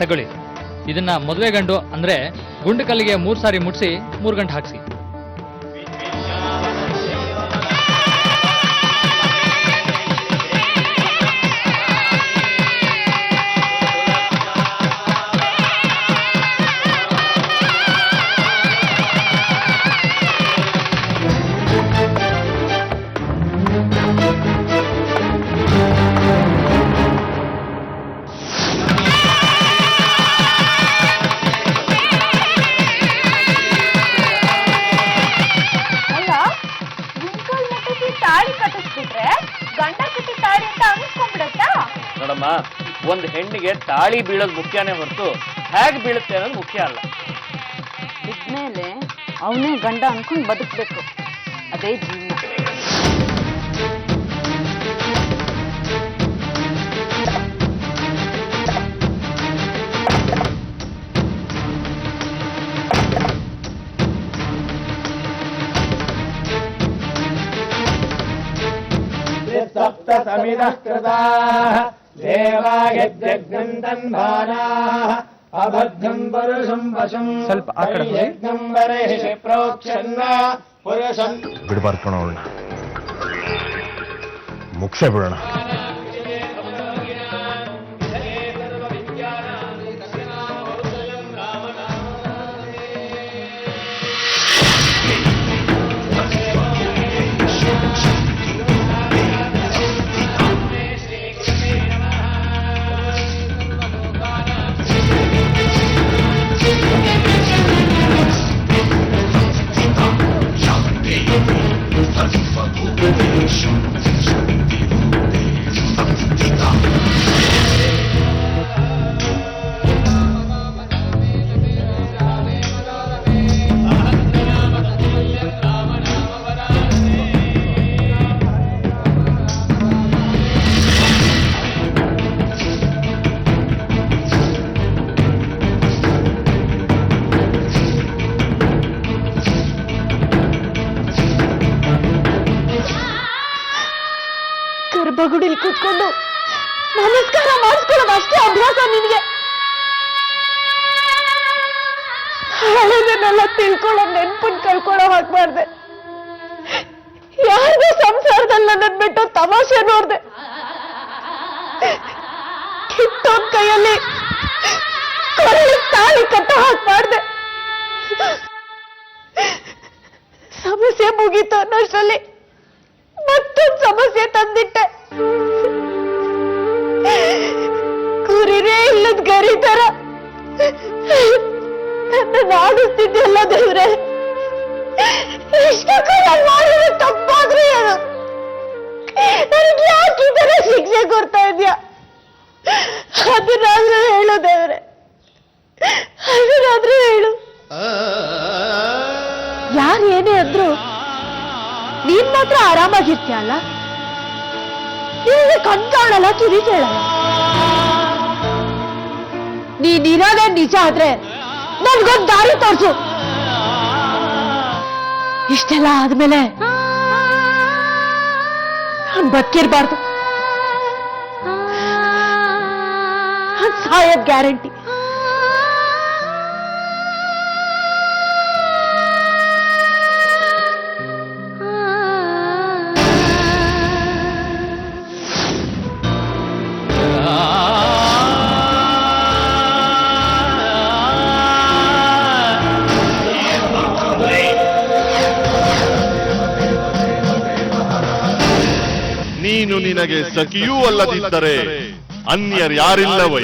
ತಗೊಳ್ಳಿ, ಇದನ್ನ ಮದುವೆ ಗಂಡು ಅಂದ್ರೆ ಗುಂಡು ಕಲ್ಲಿಗೆ 3 ಸಾರಿ ಮುಟ್ಸಿ 3 ಗಂಟೆ ಹಾಕ್ಸಿ. ನೋಡಮ್ಮ, ಒಂದು ಹೆಣ್ಣಿಗೆ ತಾಳಿ ಬೀಳೋದು ಮುಖ್ಯನೇ ಹೊರತು ಹೇಗೆ ಬೀಳುತ್ತೆ ಅನ್ನೋದು ಮುಖ್ಯ ಅಲ್ಲ. ಇದ್ಮೇಲೆ ಅವನೇ ಗಂಡ ಅನ್ಕೊಂಡು ಬದುಕಬೇಕು, ಅದೇ ಜೀವನ. ಸಪ್ತ ಸಮಿದಃ ಕೃತಾಃ ದೇವಾಯಜ್ಞಂತನ್ಭಾನಾಃ ಅಬದ್ಧಂ ಪುರುಷಂ ವಶಂ ಸ್ವಲ್ಪ ಆ ಕಡೆ ಯಜ್ಞಂ ಬರೇಹಿ ಪ್ರೋಕ್ಷನ್ನ ಪುರುಷಂ ಬಿಡಬಾರ್ದು ಕಣೋ, ಮುಖ್ಯ ಬಿಡೋಣ. ಗರ್ಭಗುಡಿಲಿ ಕೂತ್ಕೊಂಡು ನಮಸ್ಕಾರ ಮಾಡಿಸ್ಕೊಳ್ಳೋದು ಅಷ್ಟೇ ಅಭ್ಯಾಸ ನಿನಗೆ. ಹಳೆದನ್ನೆಲ್ಲ ತಿಳ್ಕೊಳ್ಳೋ ನೆನ್ಪನ್ ಕಳ್ಕೊಳ್ಳೋ ಹಾಕ್ಬಾರ್ದೆ. ಯಾರಿಗೂ ಸಂಸಾರದಲ್ಲಿ ನನ್ನನ್ ಬಿಟ್ಟು ತಮಾಷೆ ನೋಡ್ದೆ. ಕಿತ್ತೋದ್ ಕೈಯಲ್ಲಿ ಕೊರಳಿ ತಾಳಿ ಕಟ್ಟ ಹಾಕ್ಬಾರ್ದೆ. ಸಮಸ್ಯೆ ಮುಗೀತು ಅನ್ನೋಷ್ಟರಲ್ಲಿ ಮತ್ತೊಂದು ಸಮಸ್ಯೆ ತಂದಿಟ್ಟೆ. ಕುರಿರೇ ಇಲ್ಲದ ಗರಿ ತರ ನನ್ನ ಆಡಿಸ್ತಿದ್ದೆಲ್ಲ ದೇವ್ರೆ. ಇಷ್ಟಕ್ಕೂ ನಾನು ಮಾಡಿದ್ರೆ ತಪ್ಪಾದ್ರೆ ಏನು? ನನಗೆ ಯಾಕೆ ಈ ತರ ಶಿಕ್ಷೆ ಕೊಡ್ತಾ ಇದ್ಯಾ? ಅದನ್ನಾದ್ರೂ ಹೇಳು ದೇವ್ರೆ, ಅದನ್ನಾದ್ರೂ ಹೇಳು. ಯಾರು ಏನೇ ಅಂದ್ರು ನೀನ್ ಮಾತ್ರ ಆರಾಮಾಗಿರ್ತೀಯ ಅಲ್ಲ? ನಿನಗೆ ಕಣ್ ಕಾಣಲ್ಲ, ಕಿವಿ ಕೇಳಲ್ಲ. ನೀನಿರೋದೇ ನಿಜ ಆದ್ರೆ ನನ್ಗೊಂದು ದಾರಿ ತೋರ್ಸು. ಇಷ್ಟೆಲ್ಲ ಆದ್ಮೇಲೆ ನಾನ್ ಬದುಕಿರ್ಬಾರ್ದು, ಸಾಯೋದ್ ಗ್ಯಾರಂಟಿ. ನೀನು ನಿನಗೆ ಸಖಿಯೂ ಅಲ್ಲದಿದ್ದರೆ ಅನ್ಯರ್ಯಾರಿಲ್ಲವೈ?